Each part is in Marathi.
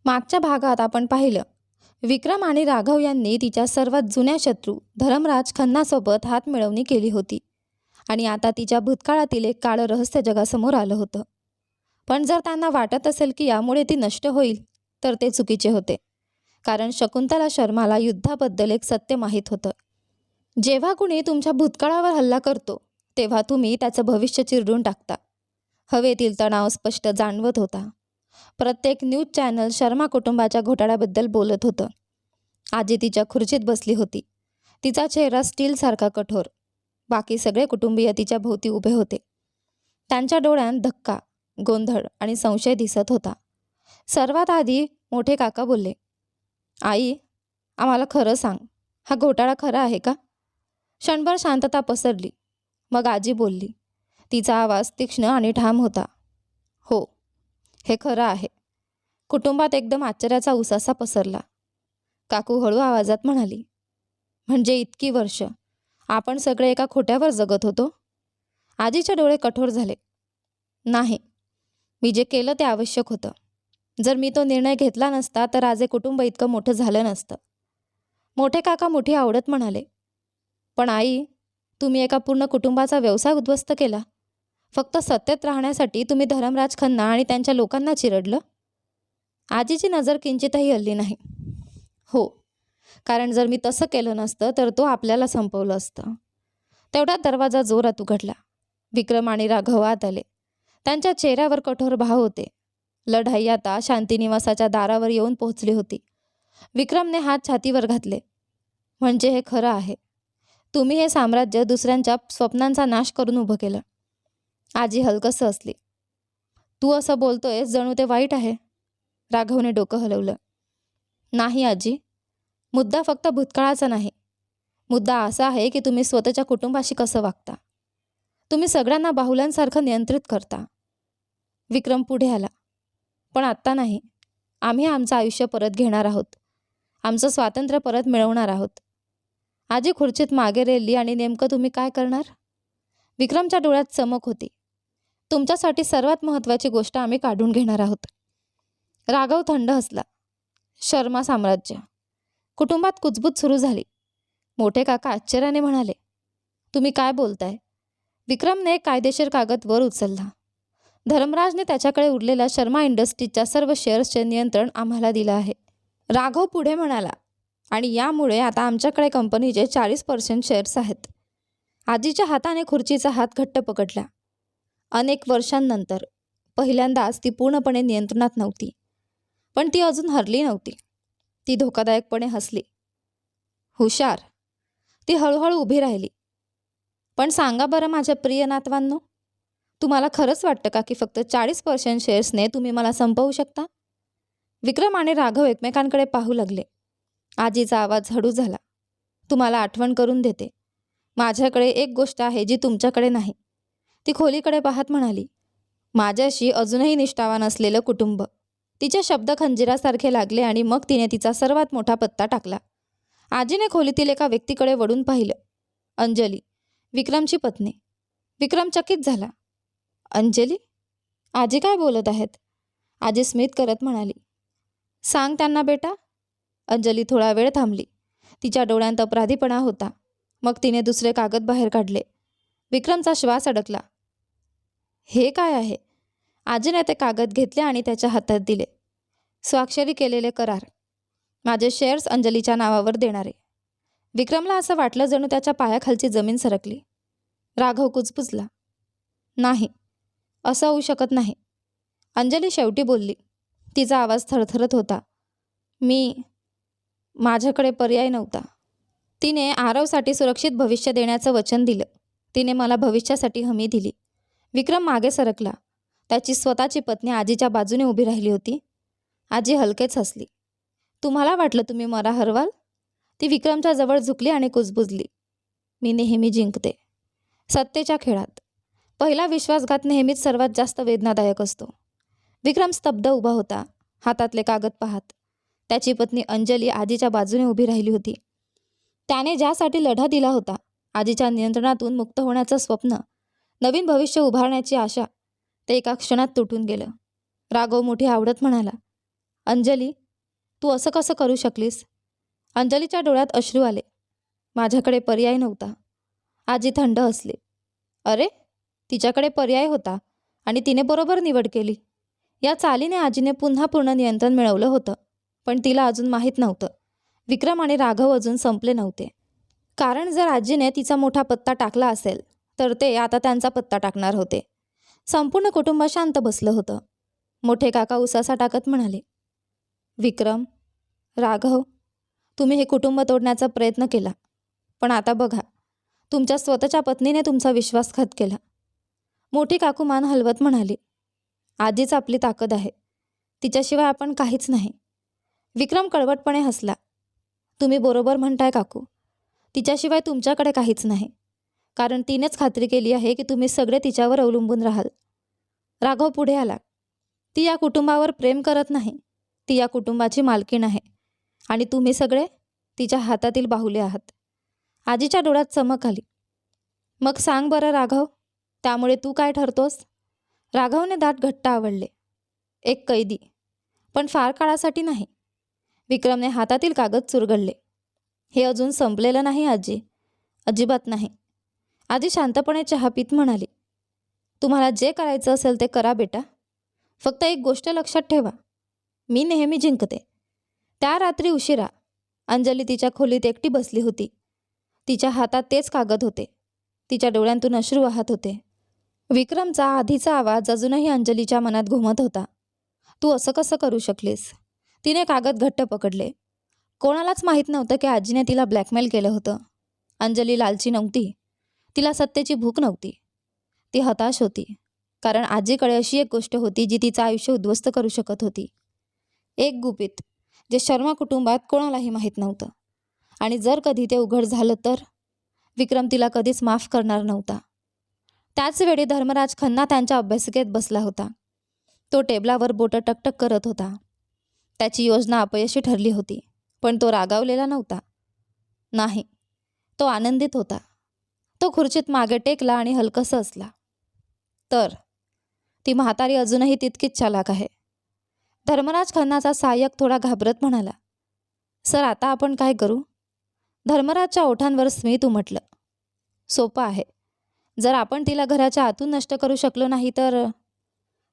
मागच्या भागात आपण पाहिलं, विक्रम आणि राघव यांनी तिच्या सर्वात जुन्या शत्रू धर्मराज खन्नासोबत हातमिळवणी केली होती आणि आता तिच्या भूतकाळातील एक काळं रहस्य जगासमोर आलं होतं. पण जर त्यांना वाटत असेल की यामुळे ती नष्ट होईल, तर ते चुकीचे होते. कारण शकुंतला शर्माला युद्धाबद्दल एक सत्य माहीत होतं. जेव्हा कुणी तुमच्या भूतकाळावर हल्ला करतो, तेव्हा तुम्ही त्याचं भविष्य चिरडून टाकता. हवेतील तणाव स्पष्ट जाणवत होता. प्रत्येक न्यूज चॅनल शर्मा कुटुंबाच्या घोटाळ्याबद्दल बोलत होतं. आजी तिच्या खुर्चीत बसली होती. तिचा चेहरा स्टीलसारखा कठोर. बाकी सगळे कुटुंबीय तिच्या भोवती उभे होते. त्यांच्या डोळ्यांत धक्का, गोंधळ आणि संशय दिसत होता. सर्वात आधी मोठे काका बोलले, "आई, आम्हाला खरं सांग, हा घोटाळा खरा आहे का?" क्षणभर शांतता पसरली. मग आजी बोलली. तिचा आवाज तीक्ष्ण आणि ठाम होता. "हो, हे खरं आहे." कुटुंबात एकदम आश्चर्याचा उसासा पसरला. काकू हळू आवाजात म्हणाली, "म्हणजे इतकी वर्ष आपण सगळे एका खोट्यावर जगत होतो?" आजीचे डोळे कठोर झाले. "नाही, मी जे केलं ते आवश्यक होतं. जर मी तो निर्णय घेतला नसता तर आज हे कुटुंब इतकं मोठं झालं नसतं." मोठे काका मोठी आवडत म्हणाले, "पण आई, तुम्ही एका पूर्ण कुटुंबाचा व्यवसाय उद्ध्वस्त केला. फक्त सत्तेत राहण्यासाठी तुम्ही धर्मराज खन्ना आणि त्यांच्या लोकांना चिरडलं." आजीची नजर किंचितही हलली नाही. "हो, कारण जर मी तसं केलं नसतं तर तो आपल्याला संपवलं असतं." तेवढ्यात दरवाजा जोरात उघडला. विक्रम आणि राघव आत आले. त्यांच्या चेहऱ्यावर कठोर भाव होते. लढाई आता शांतिनिवासाच्या दारावर येऊन पोहोचली होती. विक्रमने हात छातीवर घातले. "म्हणजे हे खरं आहे. तुम्ही हे साम्राज्य दुसऱ्यांच्या स्वप्नांचा नाश करून उभं केलं." आजी हलकसं हसली. "तू असं बोलतोयस जणू ते वाईट आहे." राघवने डोकं हलवलं. "नाही आजी, मुद्दा फक्त भूतकाळाचा नाही. मुद्दा असा आहे की तुम्ही स्वतःच्या कुटुंबाशी कसं वागता. तुम्ही सगळ्यांना बाहुल्यांसारखं नियंत्रित करता." विक्रम पुढे आला. "पण आत्ता नाही. आम्ही आमचं आयुष्य परत घेणार आहोत. आमचं स्वातंत्र्य परत मिळवणार आहोत." आजी खुर्चीत मागे रेलली. "आणि नेमकं तुम्ही काय करणार?" विक्रमच्या डोळ्यात चमक होती. "तुमच्यासाठी सर्वात महत्त्वाची गोष्ट आम्ही काढून घेणार आहोत." राघव थंड हसला. "शर्मा साम्राज्य." कुटुंबात कुजबूज सुरू झाली. मोठे काका आश्चर्याने म्हणाले, "तुम्ही काय बोलताय?" विक्रमने एक कायदेशीर कागद वर उचलला. "धर्मराजने त्याच्याकडे उरलेल्या शर्मा इंडस्ट्रीजच्या सर्व शेअर्सचे नियंत्रण आम्हाला दिलं आहे." राघव पुढे म्हणाला, "आणि यामुळे आता आमच्याकडे कंपनीचे 40% शेअर्स आहेत." आजीच्या हाताने खुर्चीचा हात घट्ट पकडला. अनेक वर्षांनंतर पहिल्यांदाच ती पूर्णपणे नियंत्रणात नव्हती. पण ती अजून हरली नव्हती. ती धोकादायकपणे हसली. "हुशार." ती हळूहळू उभी राहिली. "पण सांगा बरं माझ्या प्रिय नातवांनो, तुम्हाला खरंच वाटतं का की फक्त 40% शेअर्सने तुम्ही मला संपवू शकता?" विक्रम आणि राघव एकमेकांकडे पाहू लागले. आजीचा आवाज हळू झाला. "तुम्हाला आठवण करून देते, माझ्याकडे एक गोष्ट आहे जी तुमच्याकडे नाही." ती खोलीकडे पाहत म्हणाली, "माझ्याशी अजूनही निष्ठावान असलेलं कुटुंब." तिचे शब्द खंजिरासारखे लागले आणि मग तिने तिचा सर्वात मोठा पत्ता टाकला. आजीने खोलीतील एका व्यक्तीकडे वळून पाहिलं. अंजली, विक्रमची पत्नी. विक्रम चकित झाला. "अंजली? आजी काय बोलत आहेत?" आजी स्मित करत म्हणाली, "सांग त्यांना बेटा." अंजली थोडा वेळ थांबली. तिच्या डोळ्यांत अपराधीपणा होता. मग तिने दुसरे कागद बाहेर काढले. विक्रमचा श्वास अडकला. "हे काय आहे?" आजीने ते कागद घेतले आणि त्याच्या हातात दिले. "स्वाक्षरी केलेले करार. माझे शेअर्स अंजलीच्या नावावर देणारे." विक्रमला असं वाटलं जणू त्याच्या पायाखालची जमीन सरकली. राघव कुजबुजला. "नाही, असं होऊ शकत नाही." अंजली शेवटी बोलली. तिचा आवाज थरथरत होता. माझ्याकडे पर्याय नव्हता." तिने आरवसाठी सुरक्षित भविष्य देण्याचं वचन दिलं. तिने मला भविष्यासाठी हमी दिली. विक्रम मागे सरकला. त्याची स्वतःची पत्नी आजीच्या बाजूने उभी राहिली होती. आजी हलकेच हसली. "तुम्हाला वाटलं तुम्ही मला हरवाल?" ती विक्रमच्या जवळ झुकली आणि कुजबुजली. "मी नेहमी जिंकते. सत्तेच्या खेळात. पहिला विश्वासघात नेहमीच सर्वात जास्त वेदनादायक असतो." विक्रम स्तब्ध उभा होता, हातातले कागद पाहत. त्याची पत्नी अंजली आजीच्या बाजूने उभी राहिली होती. त्याने ज्यासाठी लढा दिला होता, आजीच्या नियंत्रणातून मुक्त होण्याचं स्वप्न, नवीन भविष्य उभारण्याची आशा, ते एका क्षणात तुटून गेलं. राघव मोठी आवडत म्हणाला, अंजली, तू असं कसं करू शकलीस? अंजलीच्या डोळ्यात अश्रू आले. माझ्याकडे पर्याय नव्हता. आजी थंड हसली. अरे, तिच्याकडे पर्याय होता आणि तिने बरोबर निवड केली. या चालीने आजीने पुन्हा पूर्ण नियंत्रण मिळवलं होतं. पण तिला अजून माहीत नव्हतं, विक्रम आणि राघव अजून संपले नव्हते. कारण जर आजीने तिचा मोठा पत्ता टाकला असेल तर ते आता त्यांचा पत्ता टाकणार होते. संपूर्ण कुटुंब शांत बसलं होतं. मोठे काका उसासा टाकत म्हणाले, विक्रम, राघव, तुम्ही हे कुटुंब तोडण्याचा प्रयत्न केला. पण आता बघा, तुमच्या स्वतःच्या पत्नीने तुमचा विश्वासघात केला. मोठी काकू मान हलवत म्हणाली, आजीच आपली ताकद आहे. तिच्याशिवाय आपण काहीच नाही. विक्रम कडवटपणे हसला. तुम्ही बरोबर म्हणताय काकू. तिच्याशिवाय तुमच्याकडे काहीच नाही. कारण तिनेच खात्री केली आहे की तुम्ही सगळे तिच्यावर अवलंबून राहाल. राघव पुढे आला. ती या कुटुंबावर प्रेम करत नाही. ती या कुटुंबाची मालकीण आहे. आणि तुम्ही सगळे तिच्या हातातील बाहुले आहात. आजीच्या डोळ्यात चमक आली. मग सांग बरं राघव, त्यामुळे तू काय ठरतोस? राघवने दात घट्ट आवळले. एक कैदी, पण फार काळासाठी नाही. विक्रमने हातातील कागद चुरगळले. हे अजून संपलेलं नाही आजी, अजिबात नाही. आजी शांतपणे चहा पीत म्हणाली, तुम्हाला जे करायचं असेल ते करा बेटा. फक्त एक गोष्ट लक्षात ठेवा, मी नेहमी जिंकते. त्या रात्री उशिरा अंजली तिच्या खोलीत एकटी बसली होती. तिच्या हातात तेच कागद होते. तिच्या डोळ्यांतून अश्रू वाहत होते. विक्रमचा आधीचा आवाज अजूनही अंजलीच्या मनात घुमत होता. तू असं कसं करू शकलीस? तिने कागद घट्ट पकडले. कोणालाच माहीत नव्हतं की आजीने तिला ब्लॅकमेल केलं होतं. अंजली लालची नव्हती. तिला सत्तेची भूक नव्हती. ती हताश होती. कारण आजीकडे अशी एक गोष्ट होती जी तिचं आयुष्य उद्ध्वस्त करू शकत होती. एक गुपित जे शर्मा कुटुंबात कोणालाही माहीत नव्हतं. आणि जर कधी ते उघड झालं तर विक्रम तिला कधीच माफ करणार नव्हता. त्याच वेळी धर्मराज खन्ना त्यांच्या अभ्यासिकेत बसला होता. तो टेबलावर बोटं टकटक करत होता. त्याची योजना अपयशी ठरली होती. पण तो रागावलेला नव्हता. नाही, तो आनंदित होता. तो खुर्चीत मागे टेकला आणि हलकसं हसला. तर ती म्हातारी अजूनही तितकीच चालाक आहे. धर्मराज खन्नाचा सहाय्यक थोडा घाबरत म्हणाला, सर आता आपण काय करू? धर्मराजच्या ओठांवर स्मित उमटलं. सोपं आहे. जर आपण तिला घराच्या आतून नष्ट करू शकलो नाही तर,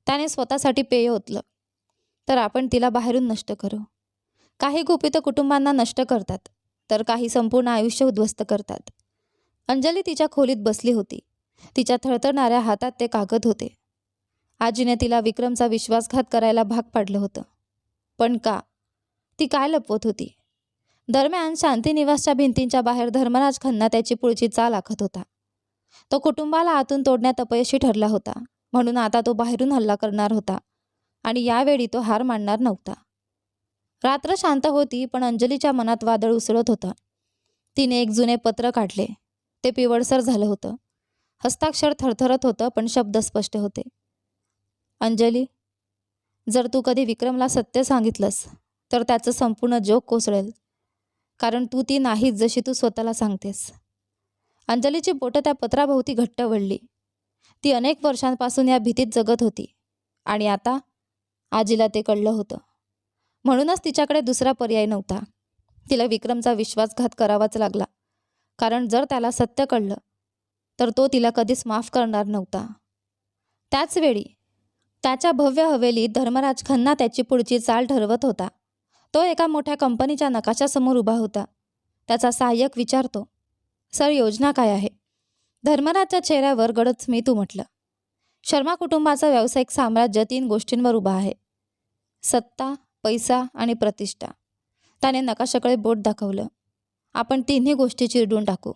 त्याने स्वतःसाठी पेय ओतलं, तर आपण तिला बाहेरून नष्ट करू. काही गुपितं कुटुंबांना नष्ट करतात, तर काही संपूर्ण आयुष्य उद्ध्वस्त करतात. अंजली तिच्या खोलीत बसली होती. तिच्या थरथरणाऱ्या हातात ते कागद होते. आजीने तिला विक्रमचा विश्वासघात करायला भाग पाडलं होतं. पण का? ती काय लपवत होती? दरम्यान शांतीनिवासच्या भिंतींच्या बाहेर धर्मराज खन्ना त्याची पुढची चाल आखत होता. तो कुटुंबाला आतून तोडण्यात अपयशी ठरला होता. म्हणून आता तो बाहेरून हल्ला करणार होता. आणि यावेळी तो हार मानणार नव्हता. रात्र शांत होती, पण अंजलीच्या मनात वादळ उसळत होतं. तिने एक जुने पत्र काढले. ते पिवळसर झालं होतं. हस्ताक्षर थरथरत होतं, पण शब्द स्पष्ट होते. अंजली, जर तू कधी विक्रमला सत्य सांगितलंस तर त्याचं संपूर्ण जग कोसळेल. कारण तू ती नाहीच जशी तू स्वतःला सांगतेस. अंजलीची बोटं त्या पत्राभोवती घट्ट वळली. ती अनेक वर्षांपासून या भीतीत जगत होती. आणि आता आजीला ते कळलं होतं. म्हणूनच तिच्याकडे दुसरा पर्याय नव्हता. तिला विक्रमचा विश्वासघात करावाच लागला. कारण जर त्याला सत्य कळलं तर तो तिला कधीच माफ करणार नव्हता. त्याच वेळी त्याच्या भव्य हवेलीत धर्मराज खन्ना त्याची पुढची चाल ठरवत होता. तो एका मोठ्या कंपनीच्या नकाशासमोर उभा होता. त्याचा सहाय्यक विचारतो, सर योजना काय आहे? धर्मराजच्या चेहऱ्यावर गडद स्मित उमटलं. शर्मा कुटुंबाचं व्यावसायिक साम्राज्य 3 गोष्टींवर उभं आहे. सत्ता, पैसा आणि प्रतिष्ठा. त्याने नकाशाकडे बोट दाखवलं. आपण तिन्ही गोष्टी चिरडून टाकू.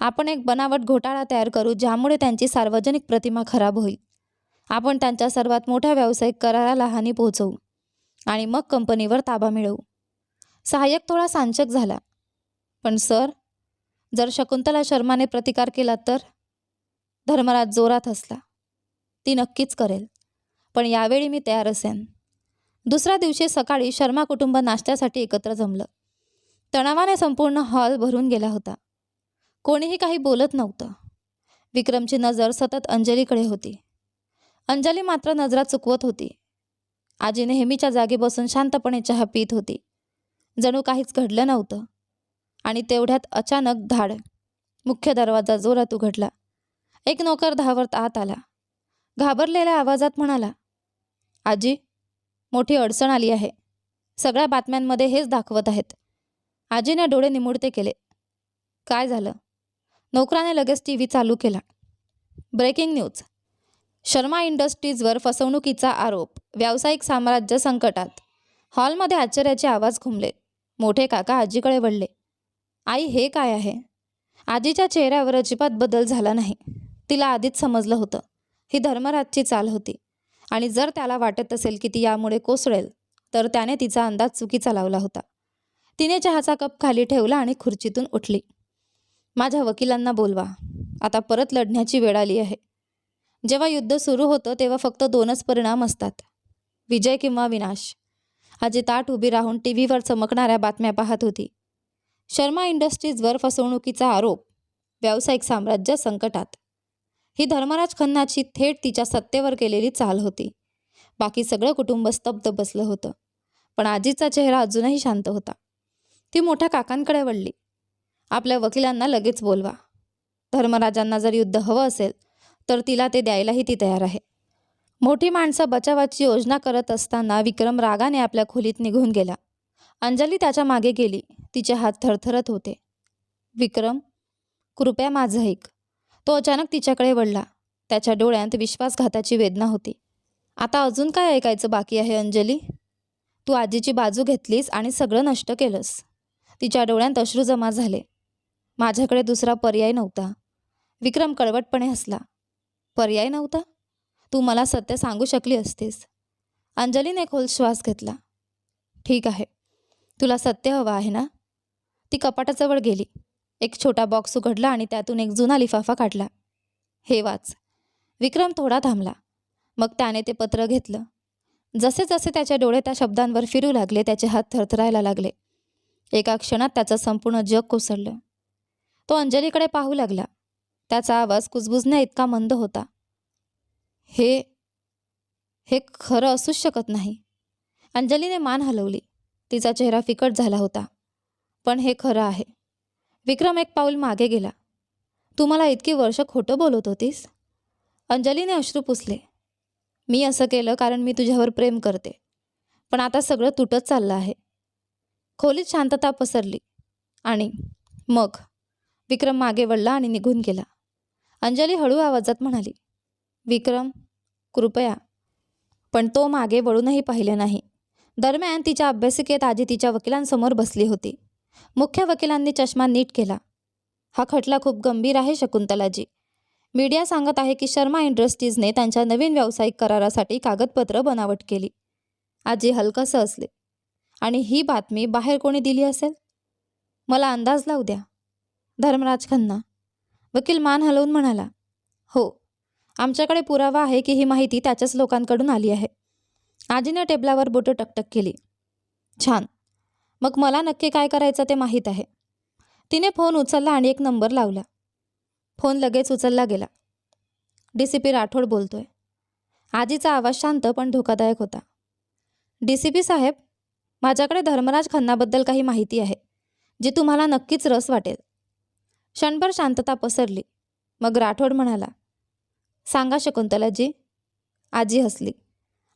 आपण एक बनावट घोटाळा तयार करू ज्यामुळे त्यांची सार्वजनिक प्रतिमा खराब होईल. आपण त्यांच्या सर्वात मोठ्या व्यावसायिक कराराला हानी पोहोचवू आणि मग कंपनीवर ताबा मिळवू. सहाय्यक थोडा सांचक झाला. पण सर, जर शकुंतला शर्माने प्रतिकार केला तर? धर्मराज जोरात हसला. ती नक्कीच करेल. पण यावेळी मी तयार असेन. दुसऱ्या दिवशी सकाळी शर्मा कुटुंब नाश्त्यासाठी एकत्र जमलं. तणावाने संपूर्ण हॉल भरून गेला होता. कोणीही काही बोलत नव्हतं. विक्रमची नजर सतत अंजलीकडे होती. अंजली मात्र नजरा चुकवत होती. आजी नेहमीच्या जागी बसून शांतपणे चहा पीत होती. जणू काहीच घडलं नव्हतं. आणि तेवढ्यात अचानक धाड. मुख्य दरवाजा जोरात उघडला. एक नोकर धावत आत आला. घाबरलेल्या आवाजात म्हणाला, आजी, मोठी अडचण आली आहे. सगळ्या बातम्यांमध्ये हेच दाखवत आहेत. आजीने डोळे निमुळते केले. काय झालं? नोकराने लगेच टीव्ही चालू केला. Breaking news. शर्मा इंडस्ट्रीजवर फसवणुकीचा आरोप. व्यावसायिक साम्राज्य संकटात. हॉलमध्ये आश्चर्याचे आवाज घुमले. मोठे काका आजीकडे वळले. आई, हे काय आहे? आजीच्या चेहऱ्यावर अजिबात बदल झाला नाही. तिला आधीच समजलं होतं, ही धर्मराजची चाल होती. आणि जर त्याला वाटत असेल की ती यामुळे कोसळेल, तर त्याने तिचा अंदाज चुकीचा लावला होता. तिने चहाचा कप खाली ठेवला आणि खुर्चीतून उठली. माझ्या वकिलांना बोलवा. आता परत लढण्याची वेळ आली आहे. जेव्हा युद्ध सुरू होतं तेव्हा फक्त 2च परिणाम असतात, विजय किंवा विनाश. आजी ताठ उभी राहून टीव्हीवर चमकणाऱ्या बातम्या पाहत होती. शर्मा इंडस्ट्रीजवर फसवणुकीचा आरोप. व्यावसायिक साम्राज्य संकटात. ही धर्मराज खन्नाची थेट तिच्या सत्तेवर केलेली चाल होती. बाकी सगळं कुटुंब स्तब्ध बसलं होतं. पण आजीचा चेहरा अजूनही शांत होता. ती मोठ्या काकांकडे वळली. आपल्या वकिलांना लगेच बोलवा. धर्मराजांना जर युद्ध हवं असेल तर तिला ते द्यायलाही ती तयार आहे. मोठी माणसं बचावाची योजना करत असताना विक्रम रागाने आपल्या खोलीत निघून गेला. अंजली त्याच्या मागे गेली. तिचे हात थरथरत होते. विक्रम, कृपया माझं ऐक. तो अचानक तिच्याकडे वळला. त्याच्या डोळ्यात विश्वासघाताची वेदना होती. आता अजून काय ऐकायचं बाकी आहे अंजली? तू आजीची बाजू घेतलीस आणि सगळं नष्ट केलंस. तिच्या डोळ्यात अश्रू जमा झाले. माझ्याकडे दुसरा पर्याय नव्हता. विक्रम कळवटपणे हसला. पर्याय नव्हता? तू मला सत्य सांगू शकली असतीस. अंजलीने खोल श्वास घेतला. ठीक आहे, तुला सत्य हवं आहे ना? ती कपाटाजवळ गेली. एक छोटा बॉक्स उघडला आणि त्यातून एक जुना लिफाफा काढला. हे वाच. विक्रम थोडा थांबला. मग त्याने ते पत्र घेतलं. जसे जसे त्याचे डोळे त्या शब्दांवर फिरू लागले त्याचे हात थरथरायला लागले. एका क्षणात त्याचं संपूर्ण जग कोसळलं. तो अंजलीकडे पाहू लागला. त्याचा आवाज कुजबुजण्या इतका मंद होता. हे खरं असूच शकत नाही. अंजलीने मान हलवली. तिचा चेहरा फिकट झाला होता. पण हे खरं आहे. विक्रम एक पाऊल मागे गेला. तू मला इतकी वर्ष खोटं बोलत होतीस? अंजलीने अश्रू पुसले. मी असं केलं कारण मी तुझ्यावर प्रेम करते. पण आता सगळं तुटत चाललं आहे. खोलीत शांतता पसरली. आणि मग विक्रम मागे वळला आणि निघून गेला. अंजली हळू आवाजात म्हणाली, विक्रम, कृपया. पण तो मागे वळूनही पाहिले नाही. दरम्यान तिच्या अभ्यासिकेत आजी तिच्या वकिलांसमोर बसली होती. मुख्य वकिलांनी चष्मा नीट केला. हा खटला खूप गंभीर आहे शकुंतलाजी. मीडिया सांगत आहे की शर्मा इंडस्ट्रीजने त्यांच्या नवीन व्यावसायिक करारासाठी कागदपत्र बनावट केली. आजी हलकंसं असले. आणि ही बातमी बाहेर कोणी दिली असेल? मला अंदाज लावू द्या. धर्मराज खन्ना. वकील मान हलवून म्हणाला, हो, आमच्याकडे पुरावा आहे की ही माहिती त्याच्याच लोकांकडून आली आहे. आजीने टेबलावर बोटं टकटक केली. छान. मग मला नक्की काय करायचं ते माहीत आहे. तिने फोन उचलला आणि एक नंबर लावला. फोन लगेच उचलला गेला. DCP राठोड बोलतोय. आजीचा आवाज शांत पण धोकादायक होता. DCP साहेब, माझ्याकडे धर्मराज खन्नाबद्दल काही माहिती आहे जी तुम्हाला नक्कीच रस वाटेल. क्षणभर शांतता पसरली. मग राठोड म्हणाला, सांगा शकुंतलाजी. आजी हसली.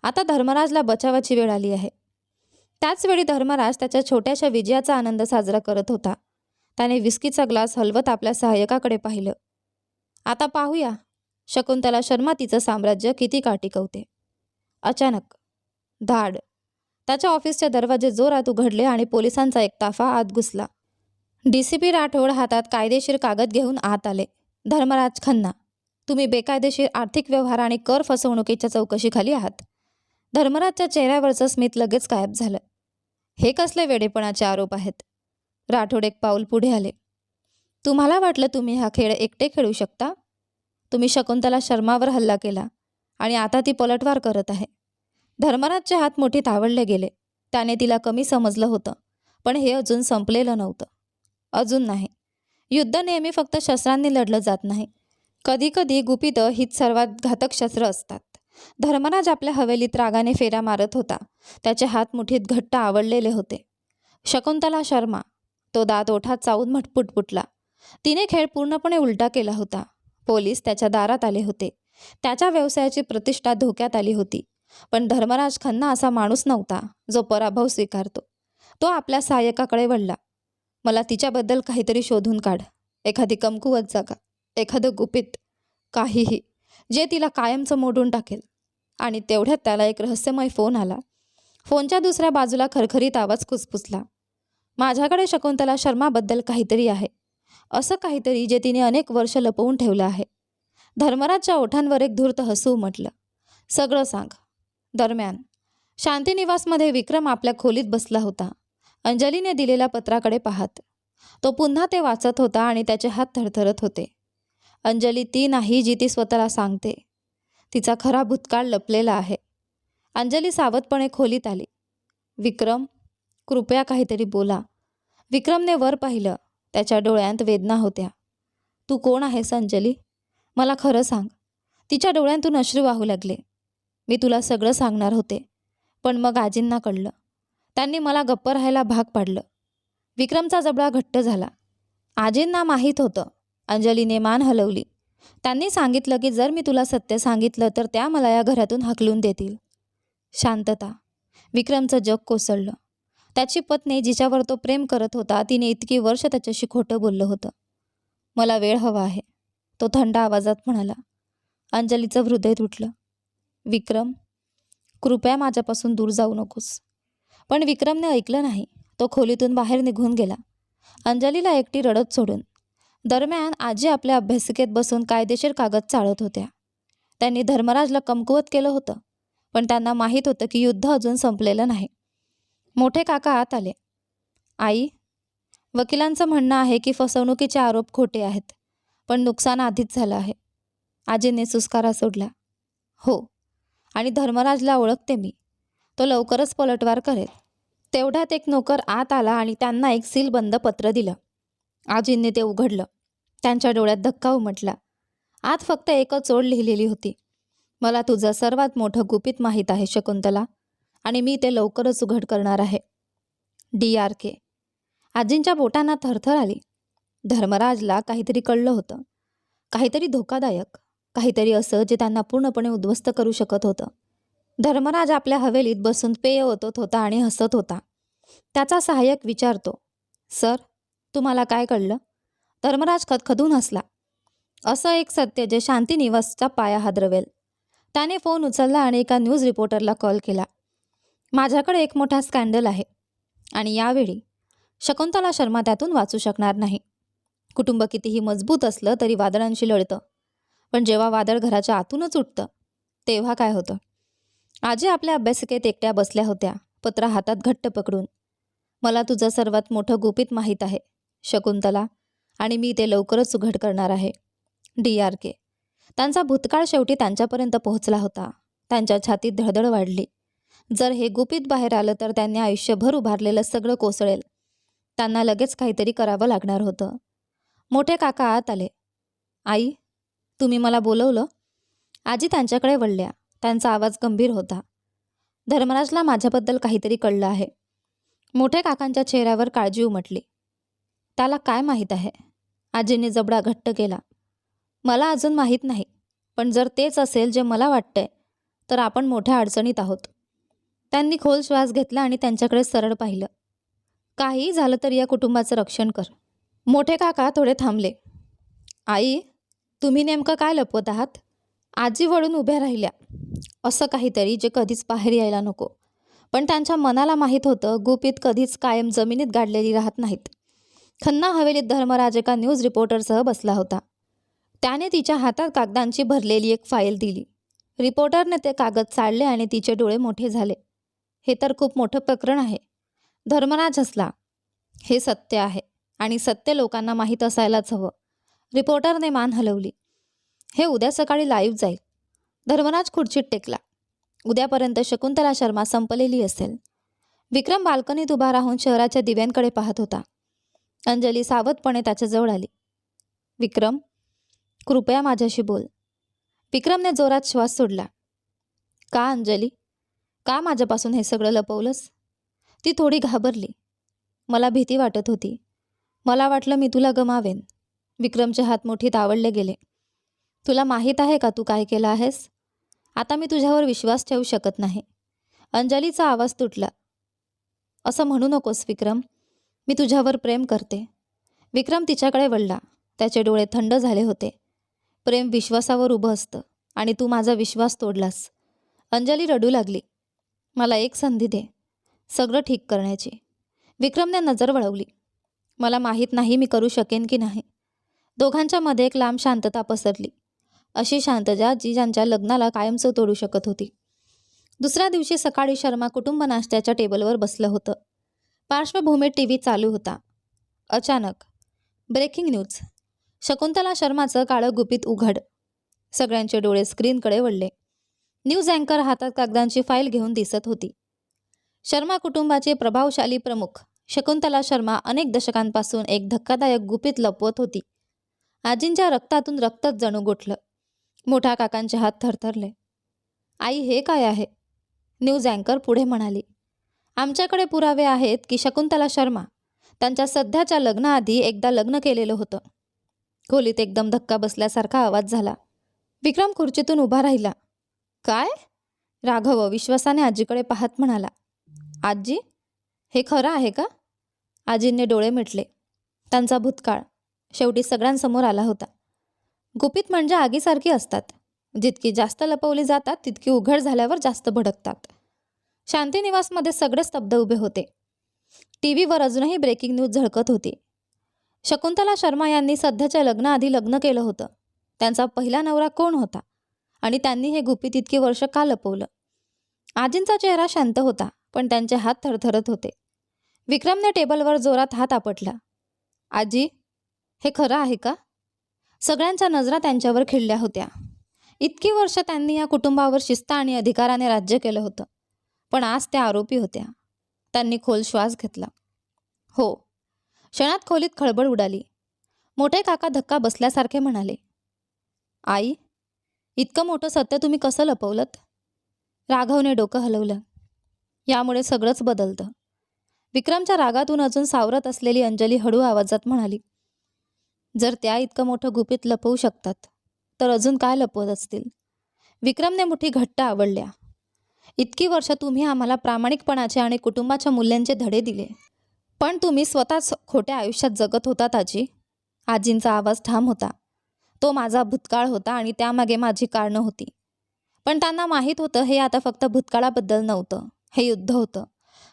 आता धर्मराजला बचावाची वेळ आली आहे. त्याचवेळी धर्मराज त्याच्या छोट्याशा विजयाचा आनंद साजरा करत होता. त्याने विस्कीचा ग्लास हलवत आपल्या सहाय्यकाकडे पाहिलं. आता पाहूया शकुंतला शर्मा तिचं साम्राज्य किती काळ टिकवते. अचानक धाड. त्याच्या ऑफिसचे दरवाजे जोरात उघडले आणि पोलिसांचा एक ताफा आत घुसला. DCP राठोड हातात कायदेशीर कागद घेऊन आत आले. धर्मराज खन्ना, तुम्ही बेकायदेशीर आर्थिक व्यवहार आणि कर फसवणुकीच्या चौकशीखाली आहात. धर्मराजच्या चेहऱ्यावरचं स्मित लगेच गायब झालं. हे कसले वेडेपणाचे आरोप आहेत? राठोड एक पाऊल पुढे आले. तुम्हाला वाटलं तुम्ही हा खेळ एकटे खेळू शकता? तुम्ही शकुंतला शर्मावर हल्ला केला आणि आता ती पलटवार करत आहे. धर्मराजचे हात मुठीत आवळले गेले. त्याने तिला कमी समजलं होतं. पण हे अजून संपलेलं नव्हतं. अजून नाही. युद्ध नेहमी फक्त शस्त्रांनी लढलं जात नाही. कधीकधी गुपितं हीच सर्वात घातक शस्त्र असतात. धर्मराज आपल्या हवेलीत रागाने फेऱ्या मारत होता. त्याचे हात मुठीत घट्ट आवळलेले होते. शकुंतला शर्मा. तो दात ओठात चावून पुटपुटला. तिने खेळ पूर्णपणे उलटा केला होता. पोलीस त्याच्या दारात आले होते. त्याच्या व्यवसायाची प्रतिष्ठा धोक्यात आली होती. पण धर्मराज खन्ना असा माणूस नव्हता जो पराभव स्वीकारतो. तो आपल्या सहाय्यकाकडे वळला. मला तिच्याबद्दल काहीतरी शोधून काढ. एखादी कमकुवत जागा, एखादं गुपित, काहीही जे तिला कायमचं मोडून टाकेल. आणि तेवढ्यात त्याला एक रहस्यमय फोन आला. फोनच्या दुसऱ्या बाजूला खरखरीत आवाज कुसपुसला. माझ्याकडे शकुंतला शर्माबद्दल काहीतरी आहे. असं काहीतरी जे तिने अनेक वर्ष लपवून ठेवलं आहे. धर्मराजच्या ओठांवर एक धूर्त हसू उमटलं. सगळं सांग. दरम्यान शांतिनिवासमध्ये विक्रम आपल्या खोलीत बसला होता, अंजलीने दिलेल्या पत्राकडे पाहत. तो पुन्हा ते वाचत होता आणि त्याचे हात थरथरत होते. अंजली ती नाही जी ती स्वतःला सांगते. तिचा खरा भूतकाळ लपलेला आहे. अंजली सावधपणे खोलीत आली. विक्रम, कृपया काहीतरी बोला. विक्रमने वर पाहिलं. त्याच्या डोळ्यांत वेदना होत्या. तू कोण आहेस अंजली? मला खरं सांग. तिच्या डोळ्यांतून अश्रू वाहू लागले. मी तुला सगळं सांगणार होते, पण मग आजींना कळलं. त्यांनी मला गप्प राहायला भाग पाडलं. विक्रमचा जबडा घट्ट झाला. आजींना माहीत होतं. अंजलीने मान हलवली. त्यांनी सांगितलं की जर मी तुला सत्य सांगितलं तर त्या मला या घरातून हाकलून देतील. शांतता. विक्रमचं जग कोसळलं. त्याची पत्नी जिच्यावर तो प्रेम करत होता तिने इतकी वर्ष त्याच्याशी खोटं बोललं होतं. मला वेळ हवा आहे, तो थंड आवाजात म्हणाला. अंजलीचं हृदय तुटलं. विक्रम, कृपया माझ्यापासून दूर जाऊ नकोस. पण विक्रमने ऐकलं नाही. तो खोलीतून बाहेर निघून गेला, अंजलीला एकटी रडत सोडून. दरम्यान आजी आपल्या अभ्यासिकेत बसून कायदेशीर कागद चाळत होत्या. त्यांनी धर्मराजला कमकुवत केलं होतं, पण त्यांना माहीत होतं की युद्ध अजून संपलेलं नाही. मोठे काका आत आले. आई, वकिलांचं म्हणणं आहे की फसवणुकीचे आरोप खोटे आहेत, पण नुकसान आधीच झालं आहे. आजीने सुस्कारा सोडला. हो, आणि धर्मराजला ओळखते मी. तो लवकरच पलटवार करेल. तेवढ्यात एक नोकर आत आला आणि त्यांना एक सीलबंद पत्र दिलं. आजींनी ते उघडलं. त्यांच्या डोळ्यात धक्का उमटला. आत फक्त एकच ओळ लिहिलेली होती. मला तुझं सर्वात मोठं गुपित माहीत आहे शकुंतला, आणि मी ते लवकरच उघड करणार आहे. DRK. आजींच्या बोटांना थरथर आली. धर्मराजला काहीतरी कळलं होतं. काहीतरी धोकादायक, काहीतरी असं जे त्यांना पूर्णपणे उद्ध्वस्त करू शकत होतं. धर्मराज आपल्या हवेलीत बसून पेय ओतत होता आणि हसत होता. त्याचा सहाय्यक विचारतो, सर, तुम्हाला काय कळलं? धर्मराज खदखदून हसला. असं एक सत्य जे शांतिनिवासचा पाया हादरवेल. त्याने फोन उचलला आणि एका न्यूज रिपोर्टरला कॉल केला. माझ्याकडे एक मोठा स्कॅन्डल आहे, आणि यावेळी शकुंतला शर्मा त्यातून वाचू शकणार नाही. कुटुंब कितीही मजबूत असलं तरी वादळांशी लढतं, पण जेव्हा वादळ घराच्या आतूनच उठतं तेव्हा काय होतं? आजी आपल्या अभ्यासिकेत एकट्या बसल्या होत्या, पत्र हातात घट्ट पकडून. मला तुझं सर्वात मोठं गुपित माहीत आहे शकुंतला, आणि मी ते लवकरच उघड करणार आहे. DRK. त्यांचा भूतकाळ शेवटी त्यांच्यापर्यंत पोहोचला होता. त्यांच्या छातीत धडधड वाढली. जर हे गुपित बाहेर आलं तर त्यांनी आयुष्यभर उभारलेलं सगळं कोसळेल. त्यांना लगेच काहीतरी करावं लागणार होतं. मोठे काका आत आले. आई, तुम्ही मला बोलवलं? आजी त्यांच्याकडे वळल्या. त्यांचा आवाज गंभीर होता. धर्मराजला माझ्याबद्दल काहीतरी कळलं आहे. मोठ्या काकांच्या चेहऱ्यावर काळजी उमटली. त्याला काय माहीत आहे? आजीने जबडा घट्ट केला. मला अजून माहीत नाही, पण जर तेच असेल जे मला वाटतंय तर आपण मोठ्या अडचणीत आहोत. त्यांनी खोल श्वास घेतला आणि त्यांच्याकडे सरळ पाहिलं. काहीही झालं तर या कुटुंबाचं रक्षण कर. मोठे काका थोडे थांबले. आई, तुम्ही नेमकं काय लपवत आहात? आजी वळून उभ्या राहिल्या. असं काहीतरी जे कधीच बाहेर यायला नको. पण त्यांच्या मनाला माहीत होतं गुपित कधीच कायम जमिनीत गाडलेली राहत नाहीत. खन्ना हवेलीत धर्मराज एका न्यूज रिपोर्टरसह बसला होता. त्याने तिच्या हातात कागदांची भरलेली एक फाईल दिली. रिपोर्टरने ते कागद चाळले आणि तिचे डोळे मोठे झाले. हे तर खूप मोठं प्रकरण आहे. धर्मराज हसला. हे सत्य आहे, आणि सत्य लोकांना माहीत असायलाच हवं. रिपोर्टरने मान हलवली. हे उद्या सकाळी लाईव्ह जाईल. धर्मराज खुर्चीत टेकला. उद्यापर्यंत शकुंतला शर्मा संपलेली असेल. विक्रम बाल्कनीत उभा राहून शहराच्या दिव्यांकडे पाहत होता. अंजली सावधपणे त्याच्याजवळ आली. विक्रम, कृपया माझ्याशी बोल. विक्रमने जोरात श्वास सोडला. का अंजली? का माझ्यापासून हे सगळं लपवलंस? ती थोडी घाबरली. मला भीती वाटत होती. मला वाटलं मी तुला गमावेन. विक्रमचे हात मुठीत आवळले गेले. तुला माहीत आहे का तू काय केलं आहेस? आता मी तुझ्यावर विश्वास ठेवू शकत नाही. अंजलीचा आवाज तुटला. असं म्हणू नकोस विक्रम. मी तुझ्यावर प्रेम करते. विक्रम तिच्याकडे वळला. त्याचे डोळे थंड झाले होते. प्रेम विश्वासावर उभं असतं आणि तू माझा विश्वास तोडलास. अंजली रडू लागली. मला एक संधी दे सगळं ठीक करण्याची. विक्रमने नजर वळवली. मला माहीत नाही मी करू शकेन की नाही. दोघांच्या मध्ये एक लांब शांतता पसरली. अशी शांतता जी ज्यांच्या लग्नाला कायमचं तोडू शकत होती. दुसऱ्या दिवशी सकाळी शर्मा कुटुंब नाश्त्याच्या टेबलवर बसलं होतं. पार्श्वभूमीत टीव्ही चालू होता. अचानक ब्रेकिंग न्यूज. शकुंतला शर्माचं काळं गुपित उघड. सगळ्यांचे डोळे स्क्रीनकडे वळले. न्यूज अँकर हातात कागदांची फाईल घेऊन दिसत होती. शर्मा कुटुंबाचे प्रभावशाली प्रमुख शकुंतला शर्मा अनेक दशकांपासून एक धक्कादायक गुपित लपवत होती. आजींच्या रक्तातून रक्तच जणू गोठलं. मोठ्या काकांचे हात थरथरले. आई, हे काय आहे? न्यूज अँकर पुढे म्हणाली. आमच्याकडे पुरावे आहेत की शकुंतला शर्मा त्यांच्या सध्याच्या लग्नाआधी एकदा लग्न केलेलं होतं. खोलीत एकदम धक्का बसल्यासारखा आवाज झाला. विक्रम खुर्चीतून उभा राहिला. काय? राघव विश्वासाने आजीकडे पाहत म्हणाला. आजी, हे खरं आहे का? आजींनी डोळे मिटले. त्यांचा भूतकाळ शेवटी सगळ्यांसमोर आला होता. गुपित म्हणजे आगीसारखी असतात. जितकी जास्त लपवली जातात तितकी उघड झाल्यावर जास्त भडकतात. शांतीनिवासमध्ये सगळे स्तब्ध उभे होते. टीव्हीवर अजूनही ब्रेकिंग न्यूज झळकत होती. शकुंतला शर्मा यांनी सध्याच्या लग्नाआधी लग्न केलं होतं. त्यांचा पहिला नवरा कोण होता आणि त्यांनी हे गुपित इतकी वर्ष का लपवलं? आजींचा चेहरा शांत होता पण त्यांचे हात थरथरत होते. विक्रमने टेबलवर जोरात हात आपटला. आजी, हे खरं आहे का? सगळ्यांच्या नजरा त्यांच्यावर खिळल्या होत्या. इतकी वर्ष त्यांनी या कुटुंबावर शिस्त आणि अधिकाराने राज्य केलं होतं. पण आज त्या आरोपी होत्या. त्यांनी खोल श्वास घेतला. हो. क्षणात खोलीत खळबळ उडाली. मोठे काका धक्का बसल्यासारखे म्हणाले. आई, इतकं मोठं सत्य तुम्ही कसं लपवलंत? राघवने डोकं हलवलं. यामुळे सगळंच बदलतं. विक्रमच्या रागातून अजून सावरत असलेली अंजली हळू आवाजात म्हणाली. जर त्या इतकं मोठं गुपित लपवू शकतात तर अजून काय लपवत असतील? विक्रमने मुठी घट्ट आवळल्या. इतकी वर्ष तुम्ही आम्हाला प्रामाणिकपणाचे आणि कुटुंबाच्या मूल्यांचे धडे दिले. पण तुम्ही स्वतःच खोट्या आयुष्यात जगत होतात आजी. आजींचा आवाज ठाम होता. तो माझा भूतकाळ होता आणि त्यामागे माझी कारणं होती. पण त्यांना माहीत होतं हे आता फक्त भूतकाळाबद्दल नव्हतं. हे युद्ध होतं.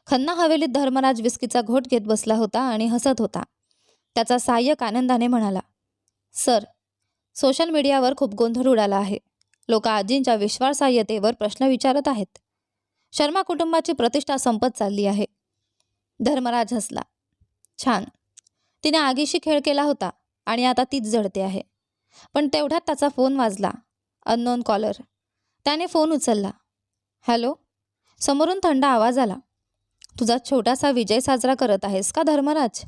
खन्ना हवेलीत धर्मराज विस्कीचा घोट घेत बसला होता आणि हसत होता. त्याचा सहाय्यक आनंदाने म्हणाला. सर, सोशल मीडियावर खूप गोंधळ उडाला आहे. लोक आजींच्या विश्वासार्हतेवर प्रश्न विचारत आहेत. शर्मा कुटुंबाची प्रतिष्ठा संपत चालली आहे. धर्मराज हसला. छान. तिने आगीशी खेळ केला होता आणि आता तीच जळते आहे. पण तेवढ्यात त्याचा फोन वाजला. Unknown caller. त्याने फोन उचलला. हॅलो. समोरून थंड आवाज आला. तुझा छोटासा विजय साजरा करत आहेस का धर्मराज?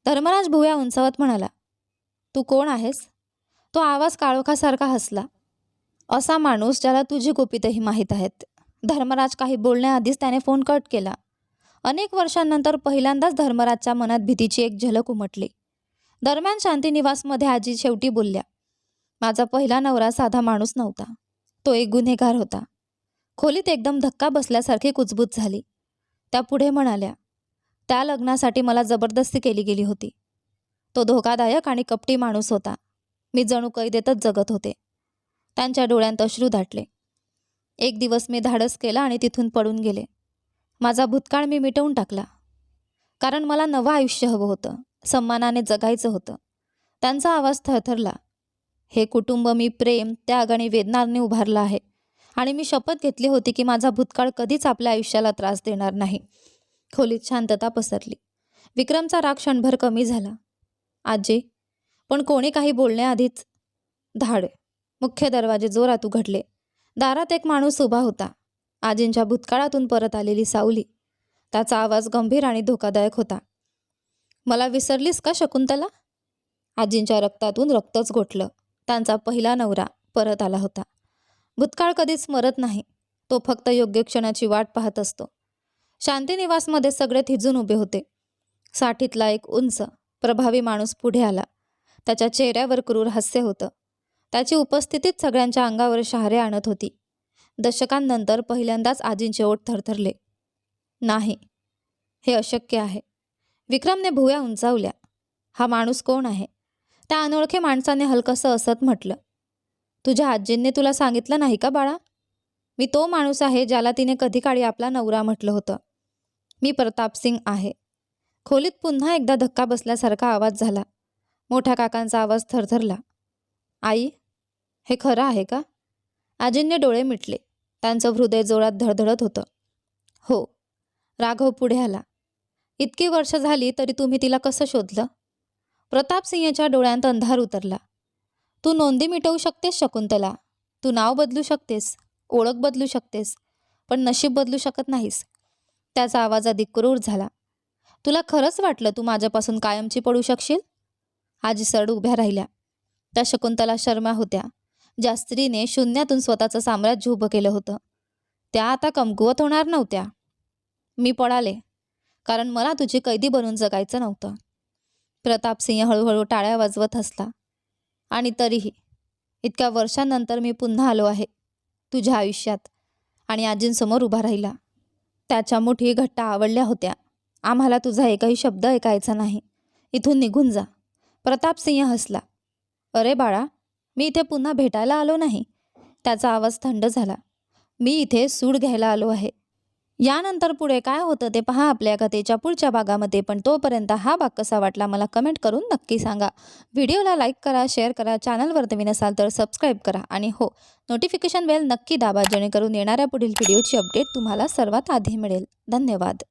धर्मराज भुवया उंचावत म्हणाला. तू कोण आहेस? तो आवाज काळोखासारखा हसला. असा माणूस ज्याला तुझी गुपितही माहीत आहेत. धर्मराज काही बोलण्याआधीच त्याने फोन कट केला. अनेक वर्षांनंतर पहिल्यांदाच धर्मराजच्या मनात भीतीची एक झलक उमटली. दरम्यान शांतीनिवासमध्ये आजी शेवटी बोलल्या. माझा पहिला नवरा साधा माणूस नव्हता. तो एक गुन्हेगार होता. खोलीत एकदम धक्का बसल्यासारखी कुजबूज झाली. त्या पुढे म्हणाल्या. त्या लग्नासाठी मला जबरदस्ती केली गेली होती. तो धोकादायक आणि कपटी माणूस होता. मी जणू कैदेतच जगत होते. त्यांच्या डोळ्यांत अश्रू दाटले. एक दिवस मी धाडस केलं आणि तिथून पळून गेले. माझा भूतकाळ मी मिटवून टाकला. कारण मला नवं आयुष्य हवं होतं. सन्मानाने जगायचं होतं. त्यांचा आवाज थरथरला. हे कुटुंब मी प्रेम, त्याग आणि वेदनाने उभारलं आहे. आणि मी शपथ घेतली होती की माझा भूतकाळ कधीच आपल्या आयुष्याला त्रास देणार नाही. खोलीत शांतता पसरली. विक्रमचा राग क्षणभर कमी झाला. आजी, पण कोणी काही बोलण्याआधीच धाड. मुख्य दरवाजे जोरात उघडले. दारात एक माणूस उभा होता. आजींच्या भूतकाळातून परत आलेली सावली. त्याचा आवाज गंभीर आणि धोकादायक होता. मला विसरलीस का शकुंतला? आजींच्या रक्तातून रक्तच गोठलं. त्यांचा पहिला नवरा परत आला होता. भूतकाळ कधीच मरत नाही. तो फक्त योग्य क्षणाची वाट पाहत असतो. शांतिनिवासमध्ये सगळे थिजून उभे होते. साठीतला एक उंच प्रभावी माणूस पुढे आला. त्याच्या चेहऱ्यावर क्रूर हास्य होतं. त्याची उपस्थितीच सगळ्यांच्या अंगावर शहारे आणत होती. दशकांनंतर पहिल्यांदाच आजींचे ओठ थरथरले. नाही, हे अशक्य आहे. विक्रमने भुवया उंचावल्या. हा माणूस कोण आहे? त्या अनोळखी माणसाने हलकंसं असत म्हटलं. तुझ्या आजींनी तुला सांगितलं नाही का बाळा? मी तो माणूस आहे ज्याला तिने कधी काळी आपला नवरा म्हटलं होतं. मी प्रतापसिंग आहे. खोलीत पुन्हा एकदा धक्का बसल्यासारखा आवाज झाला. मोठ्या काकांचा आवाज थरथरला. आई, हे खरं आहे का? आजींनी डोळे मिटले. त्यांचं हृदय जोरात धडधडत होतं. हो. राघव पुढे आला. इतकी वर्ष झाली तरी तुम्ही तिला कसं शोधलं? प्रतापसिंहच्या डोळ्यांत अंधार उतरला. तू नोंदी मिटवू शकतेस शकुंतला. तू नाव बदलू शकतेस, ओळख बदलू शकतेस, पण नशीब बदलू शकत नाहीस. त्याचा आवाज अधिक क्रूर झाला. तुला खरंच वाटलं तू माझ्यापासून कायमची पडू शकशील? आजी सरळ उभ्या राहिल्या. त्या शकुंतला शर्मा होत्या, ज्या स्त्रीने शून्यातून स्वतःचं साम्राज्य उभं केलं होतं. त्या आता कमकुवत होणार नव्हत्या. मी पळाले, कारण मला तुझी कैदी बनून जगायचं नव्हतं. प्रतापसिंह हळूहळू टाळ्या वाजवत हसला. आणि तरीही इतक्या वर्षांनंतर मी पुन्हा आलो आहे तुझ्या आयुष्यात. आणि आजींसमोर उभा राहिला. त्याच्या मुठी घट्ट आवडल्या होत्या. आम्हाला तुझा एकही शब्द ऐकायचा नाही. इथून निघून जा. प्रतापसिंह हसला. अरे बाळा, मी इथे पुन्हा भेटायला आलो नाही. त्याचा आवाज थंड झाला. मी इथे सूड घ्यायला आलो आहे. यानंतर पुढे काय होतं ते पहा आपल्या कथेच्या पुढच्या भागामध्ये. पण तोपर्यंत हा भाग कसा वाटला मला कमेंट करून नक्की सांगा. व्हिडिओला लाईक करा, शेअर करा, चॅनलवर नवीन असाल तर सबस्क्राईब करा आणि हो, नोटिफिकेशन बेल नक्की दाबा जेणेकरून येणाऱ्या पुढील व्हिडिओची अपडेट तुम्हाला सर्वात आधी मिळेल. धन्यवाद.